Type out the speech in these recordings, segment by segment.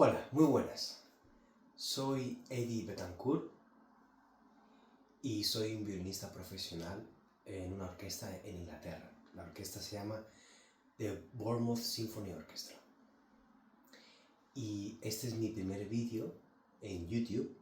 Hola, muy buenas. Soy Eddie Betancourt y soy un violinista profesional en una orquesta en Inglaterra. La orquesta se llama The Bournemouth Symphony Orchestra. Y este es mi primer vídeo en YouTube.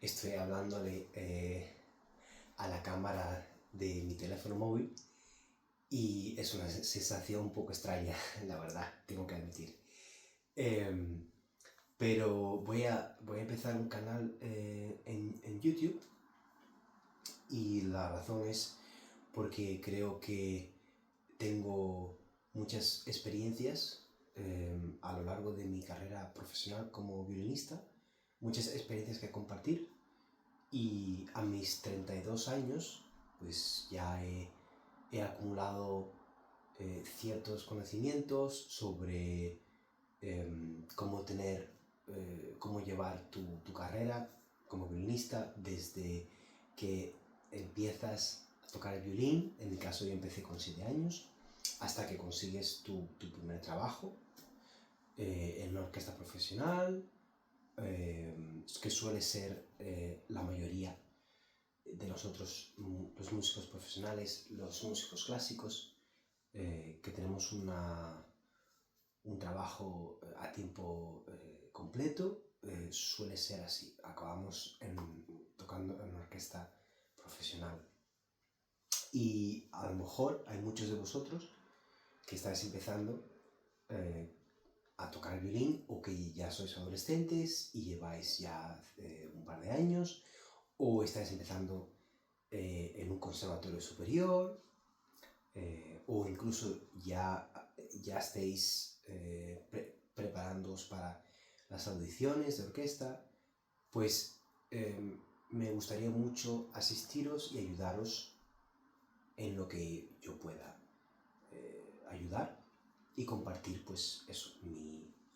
Estoy hablándole a la cámara de mi teléfono móvil y es una sensación un poco extraña, la verdad, tengo que admitir. Pero voy a empezar un canal en YouTube y la razón es porque creo que tengo muchas experiencias a lo largo de mi carrera profesional como violinista, muchas experiencias que compartir y a mis 32 años pues ya he acumulado ciertos conocimientos sobre cómo llevar tu carrera como violinista desde que empiezas a tocar el violín. En mi caso yo empecé con 7 años, hasta que consigues tu primer trabajo en una orquesta profesional, que suele ser la mayoría de nosotros, los músicos profesionales, los músicos clásicos, que tenemos un trabajo a tiempo completo, suele ser así. Acabamos tocando en una orquesta profesional. Y a lo mejor hay muchos de vosotros que estáis empezando a tocar el violín, o que ya sois adolescentes y lleváis ya un par de años, o estáis empezando en un conservatorio superior, o incluso ya estéis preparándoos para las audiciones de orquesta. Pues me gustaría mucho asistiros y ayudaros en lo que yo pueda ayudar y compartir pues eso,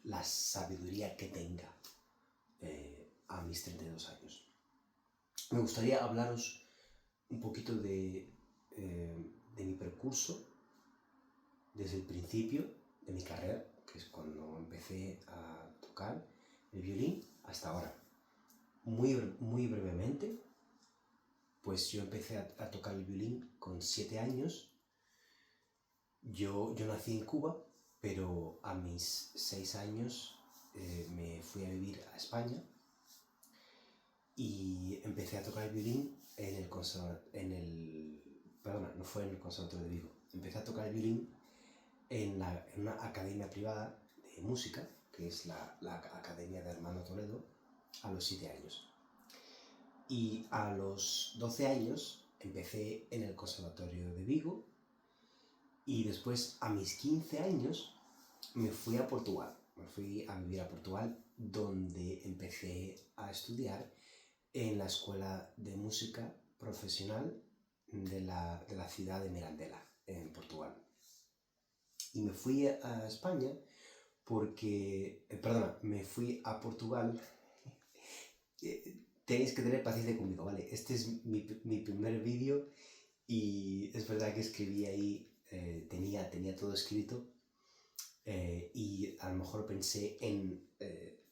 la sabiduría que tenga a mis 32 años. Me gustaría hablaros un poquito de mi percurso desde el principio de mi carrera, que es cuando empecé a tocar el violín, hasta ahora. Muy brevemente, pues yo empecé a tocar el violín con 7 años. Yo nací en Cuba, pero a mis 6 años me fui a vivir a España y empecé a tocar el violín no fue en el Conservatorio de Vigo. Empecé a tocar el violín en una academia privada de música, que es la Academia de Hermano Toledo, a los 7 años. Y a los 12 años empecé en el Conservatorio de Vigo, y después a mis 15 años me fui a Portugal. Me fui a vivir a Portugal, donde empecé a estudiar en la Escuela de Música Profesional de la ciudad de Mirandela, en Portugal. Y me fui a España porque... me fui a Portugal. Tenéis que tener paciencia conmigo, ¿vale? Este es mi primer vídeo y es verdad que escribí ahí, tenía todo escrito, y a lo mejor pensé en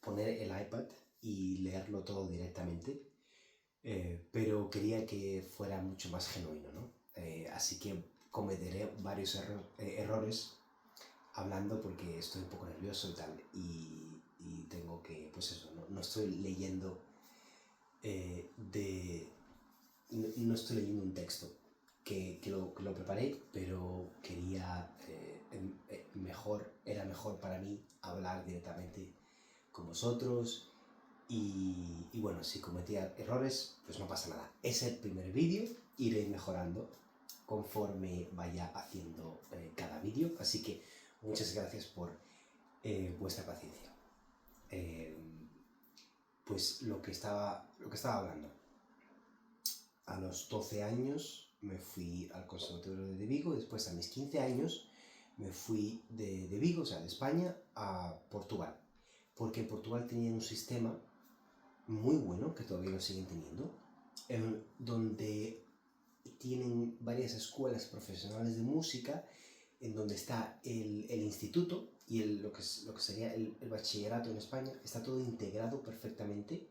poner el iPad y leerlo todo directamente, pero quería que fuera mucho más genuino, ¿no? Así que cometeré varios errores hablando, porque estoy un poco nervioso y tal, y tengo que, pues eso, no estoy leyendo no estoy leyendo un texto que lo preparé, pero quería era mejor para mí hablar directamente con vosotros. Y bueno, si cometía errores, pues no pasa nada. Es el primer vídeo, iré mejorando conforme vaya haciendo cada vídeo, así que muchas gracias por vuestra paciencia. Pues lo que estaba hablando. A los 12 años me fui al Conservatorio de Vigo, después a mis 15 años me fui de Vigo, o sea, de España, a Portugal, porque Portugal tenía un sistema muy bueno, que todavía lo siguen teniendo, donde tienen varias escuelas profesionales de música, en donde está el instituto, y lo que sería el bachillerato en España está todo integrado perfectamente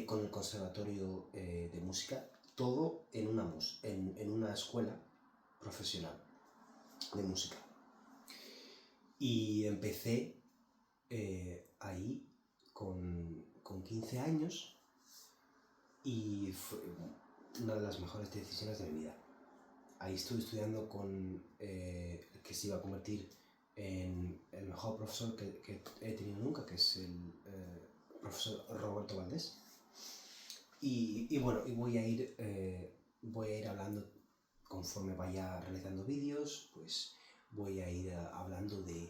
con el conservatorio de música, todo en una escuela profesional de música. Y empecé ahí con 15 años y fue una de las mejores decisiones de mi vida. Ahí estuve estudiando con el que se iba a convertir en el mejor profesor que he tenido nunca, que es el profesor Roberto Valdés. Y bueno, voy a ir hablando conforme vaya realizando vídeos, pues voy a ir hablando de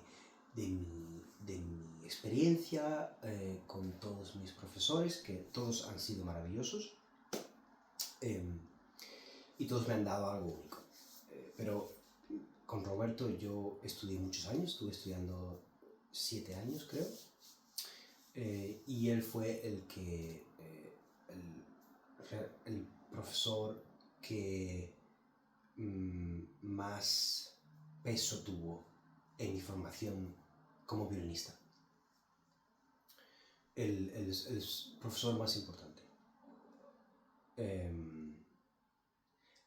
mi experiencia con todos mis profesores, que todos han sido maravillosos y todos me han dado algo único. Pero con Roberto yo estudié muchos años, estuve estudiando 7 años creo, y él fue el profesor que más peso tuvo en mi formación como violinista. El profesor más importante.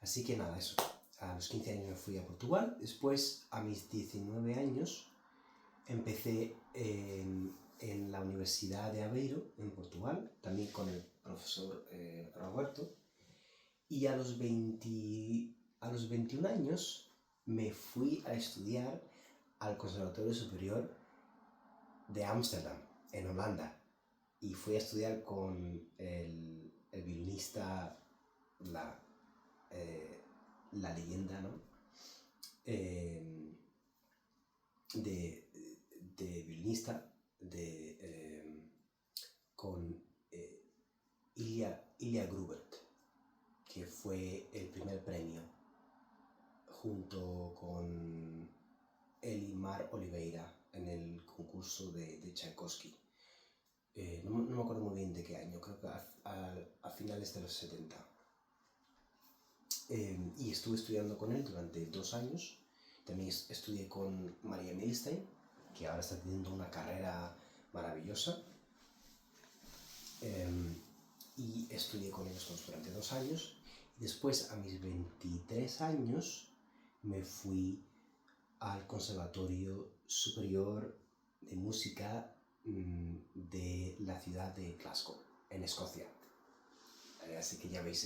Así que nada, eso. A los 15 años me fui a Portugal. Después, a mis 19 años, empecé en la Universidad de Aveiro, en Portugal, también con el profesor Roberto. Y a los 21 años me fui a estudiar al Conservatorio Superior de Ámsterdam, en Holanda. Y fui a estudiar con el violinista, la leyenda, ¿no? de violinista con Ilya Grubert, que fue el primer premio junto con Elimar Oliveira en el concurso de Tchaikovsky. No me acuerdo muy bien de qué año, creo que a finales de los 70. Y estuve estudiando con él durante 2 años. También estudié con María Milstein, que ahora está teniendo una carrera maravillosa. Y estudié con ellos durante 2 años. Después, a mis 23 años, me fui al Conservatorio Superior de Música de la ciudad de Glasgow, en Escocia. Así que ya veis,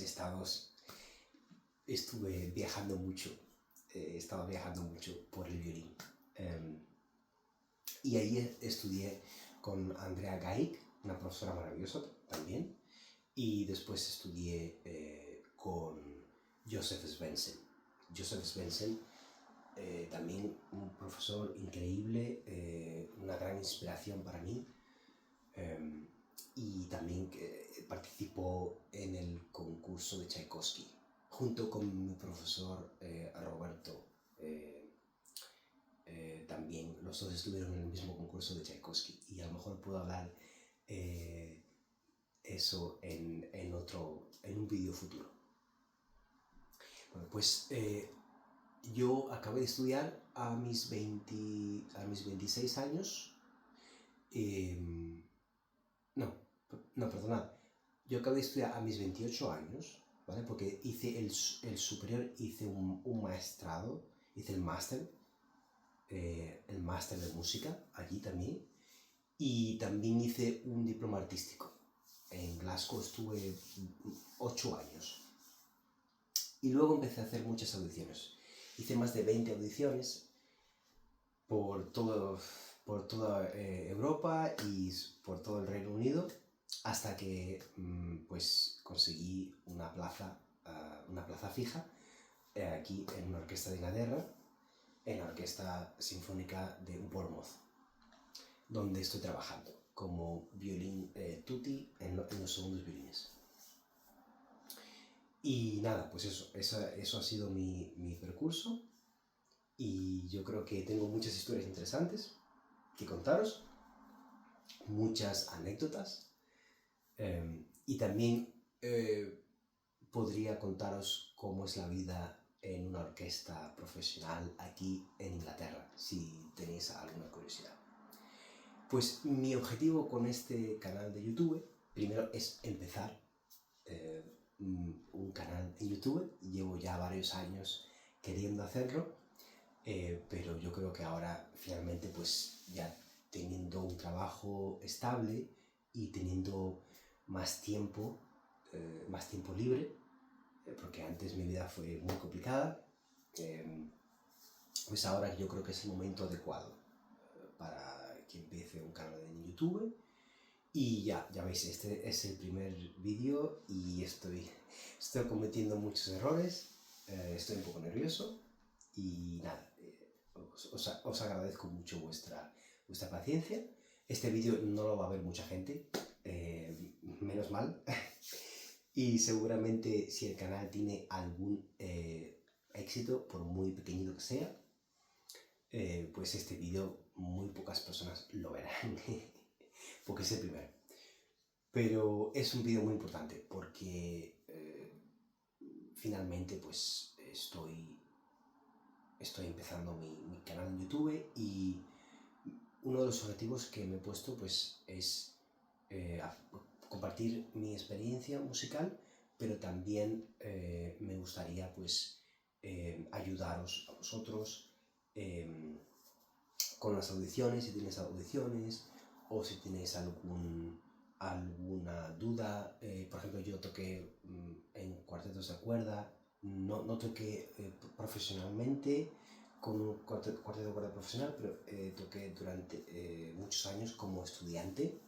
estuve viajando mucho, estaba viajando mucho por el violín. Y ahí estudié con Andrea Gaik, una profesora maravillosa también, y después estudié con Joseph Svensson. Joseph Svensson, también un profesor increíble, una gran inspiración para mí, y también participó en el concurso de Tchaikovsky, junto con mi profesor Roberto. También los dos estuvieron en el mismo concurso de Tchaikovsky, y a lo mejor puedo hablar eso en un vídeo futuro. Bueno, pues yo acabé de estudiar a mis 26 años. Perdonad. Yo acabé de estudiar a mis 28 años, ¿vale? Porque hice el superior, hice un maestrado, hice el máster de música allí también, y también hice un diploma artístico. En Glasgow estuve 8 años. Y luego empecé a hacer muchas audiciones. Hice más de 20 audiciones por toda Europa y por todo el Reino Unido, hasta que pues conseguí una plaza fija aquí en una orquesta de Inglaterra, en la Orquesta Sinfónica de Bournemouth, donde estoy trabajando como violín tutti en los segundos violines. Y nada, pues eso ha sido mi percurso, y yo creo que tengo muchas historias interesantes que contaros, muchas anécdotas, y también podría contaros cómo es la vida en una orquesta profesional aquí en Inglaterra, si tenéis alguna curiosidad. Pues mi objetivo con este canal de YouTube, primero es empezar un canal en YouTube. Llevo ya varios años queriendo hacerlo, pero yo creo que ahora finalmente pues ya teniendo un trabajo estable y teniendo más tiempo libre, porque antes mi vida fue muy complicada, pues ahora yo creo que es el momento adecuado para que empiece un canal en YouTube. Y ya veis, este es el primer vídeo y estoy cometiendo muchos errores, estoy un poco nervioso y nada, os agradezco mucho vuestra paciencia. Este vídeo no lo va a ver mucha gente, menos mal, y seguramente si el canal tiene algún éxito, por muy pequeñito que sea, pues este vídeo muy pocas personas lo verán, porque es el primero. Pero es un vídeo muy importante porque finalmente pues estoy empezando mi canal en YouTube y uno de los objetivos que me he puesto pues es compartir mi experiencia musical, pero también me gustaría pues ayudaros a vosotros con las audiciones, si tenéis audiciones o si tenéis alguna duda. Por ejemplo, yo toqué en cuartetos de cuerda, no toqué profesionalmente con un cuarteto de cuerda profesional, pero toqué durante muchos años como estudiante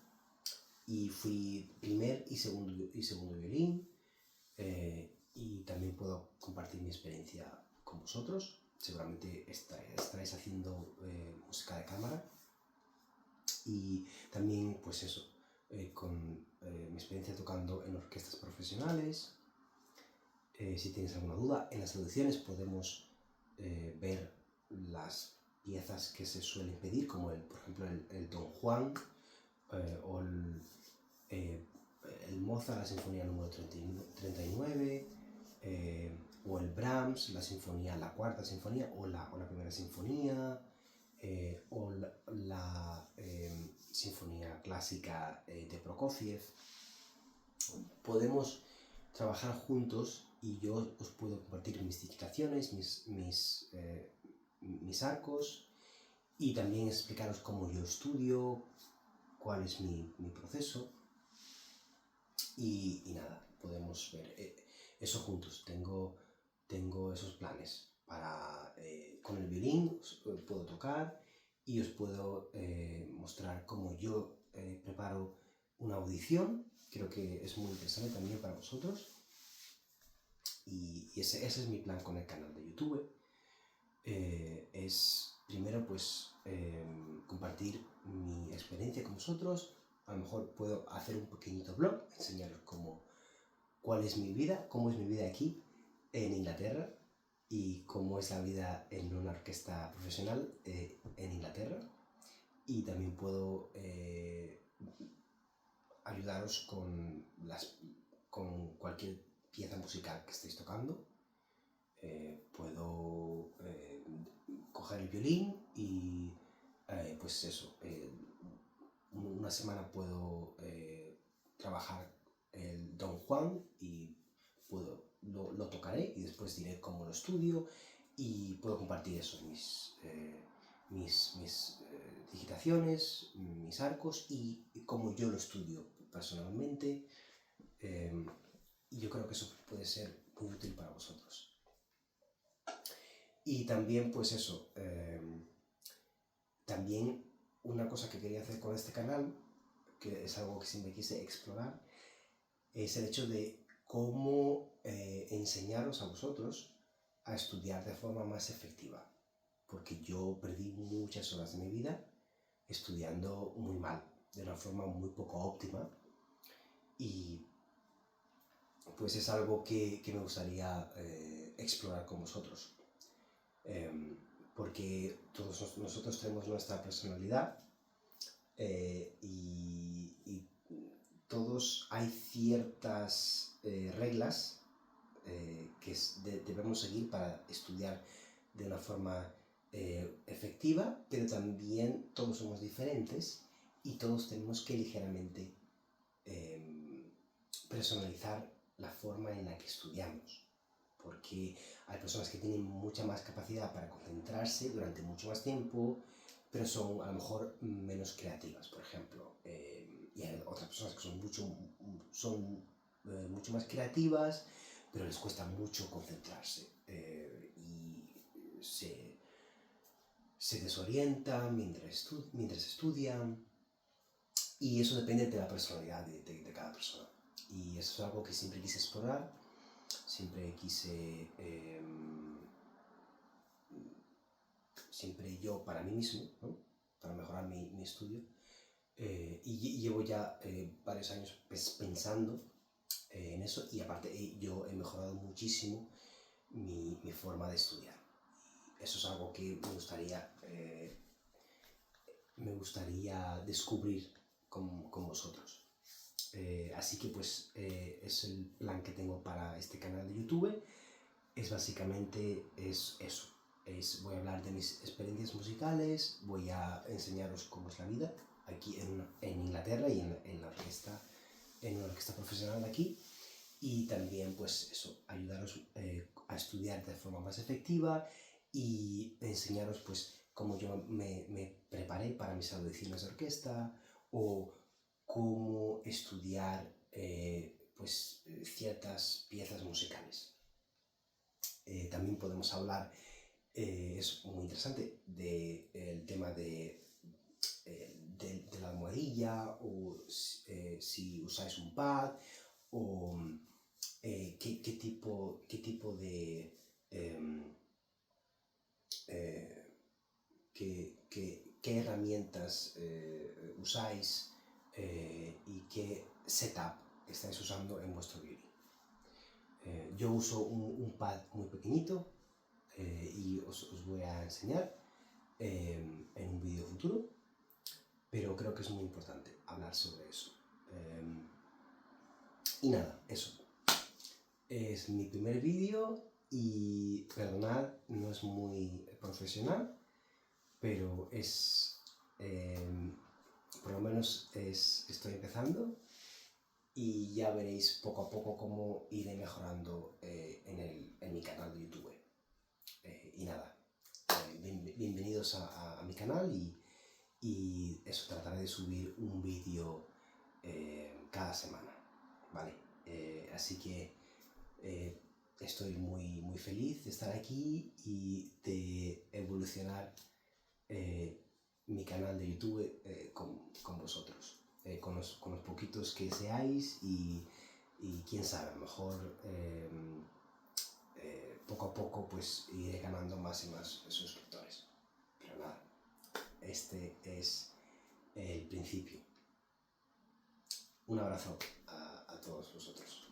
y fui primer y segundo violín, y también puedo compartir mi experiencia con vosotros. Seguramente estaréis haciendo música de cámara y también pues eso, con mi experiencia tocando en orquestas profesionales. Si tienes alguna duda, en las audiciones podemos ver las piezas que se suelen pedir, como por ejemplo el Don Juan o el Mozart, la sinfonía número 39, o el Brahms, la cuarta sinfonía o la primera sinfonía, o la sinfonía clásica de Prokofiev. Podemos trabajar juntos y yo os puedo compartir mis digitaciones, mis arcos, y también explicaros cómo yo estudio, cuál es mi proceso. Y nada, podemos ver eso juntos. Tengo esos planes para con el violín puedo tocar y os puedo mostrar cómo yo preparo una audición. Creo que es muy interesante también para vosotros. Y ese es mi plan con el canal de YouTube. Es primero pues compartir mi experiencia con vosotros. A lo mejor puedo hacer un pequeñito blog, enseñaros cuál es mi vida, cómo es mi vida aquí en Inglaterra y cómo es la vida en una orquesta profesional en Inglaterra. Y también puedo ayudaros con cualquier pieza musical que estéis tocando. Puedo coger el violín y pues eso, una semana puedo trabajar el Don Juan y lo tocaré y después diré cómo lo estudio y puedo compartir eso, mis digitaciones, mis arcos y cómo yo lo estudio personalmente. Y yo creo que eso puede ser muy útil para vosotros. Y también pues eso, también una cosa que quería hacer con este canal, que es algo que siempre quise explorar, es el hecho de cómo enseñaros a vosotros a estudiar de forma más efectiva. Porque yo perdí muchas horas de mi vida estudiando muy mal, de una forma muy poco óptima, y pues es algo que me gustaría explorar con vosotros. Porque todos nosotros tenemos nuestra personalidad y todos hay ciertas reglas que debemos seguir para estudiar de una forma efectiva, pero también todos somos diferentes y todos tenemos que ligeramente personalizar la forma en la que estudiamos, porque hay personas que tienen mucha más capacidad para concentrarse durante mucho más tiempo, pero son a lo mejor menos creativas, por ejemplo, y hay otras personas que son mucho más creativas, pero les cuesta mucho concentrarse y se desorientan mientras estudian, y eso depende de la personalidad de cada persona. Y eso es algo que siempre quise explorar, siempre yo para mí mismo, ¿no? Para mejorar mi estudio. Y llevo ya varios años pensando en eso, y aparte yo he mejorado muchísimo mi forma de estudiar. Eso es algo que me gustaría descubrir con vosotros. Así que pues es el plan que tengo para este canal de YouTube. Es básicamente eso. Voy a hablar de mis experiencias musicales, voy a enseñaros cómo es la vida aquí en Inglaterra y en una orquesta profesional de aquí, y también pues eso, ayudaros a estudiar de forma más efectiva y enseñaros pues cómo yo me preparé para mis audiciones de orquesta, o cómo estudiar ciertas piezas musicales. También podemos hablar, es muy interesante, del tema de la almohadilla, o si usáis un pad, o qué tipo de qué herramientas usáis, y qué setup estáis usando en vuestro violín. Yo uso un pad muy pequeñito, y os voy a enseñar en un vídeo futuro, pero creo que es muy importante hablar sobre eso. Y nada, eso. Es mi primer vídeo y perdonad, no es muy profesional, pero por lo menos estoy empezando, y ya veréis poco a poco cómo iré mejorando en mi canal de YouTube. Y nada, bienvenidos a mi canal, y eso, trataré de subir un vídeo cada semana, ¿vale? Así que estoy muy, muy feliz de estar aquí y de evolucionar mi canal de YouTube con vosotros, con los poquitos que seáis, y quién sabe, a lo mejor poco a poco pues iré ganando más y más suscriptores. Pero nada, este es el principio. Un abrazo a todos vosotros.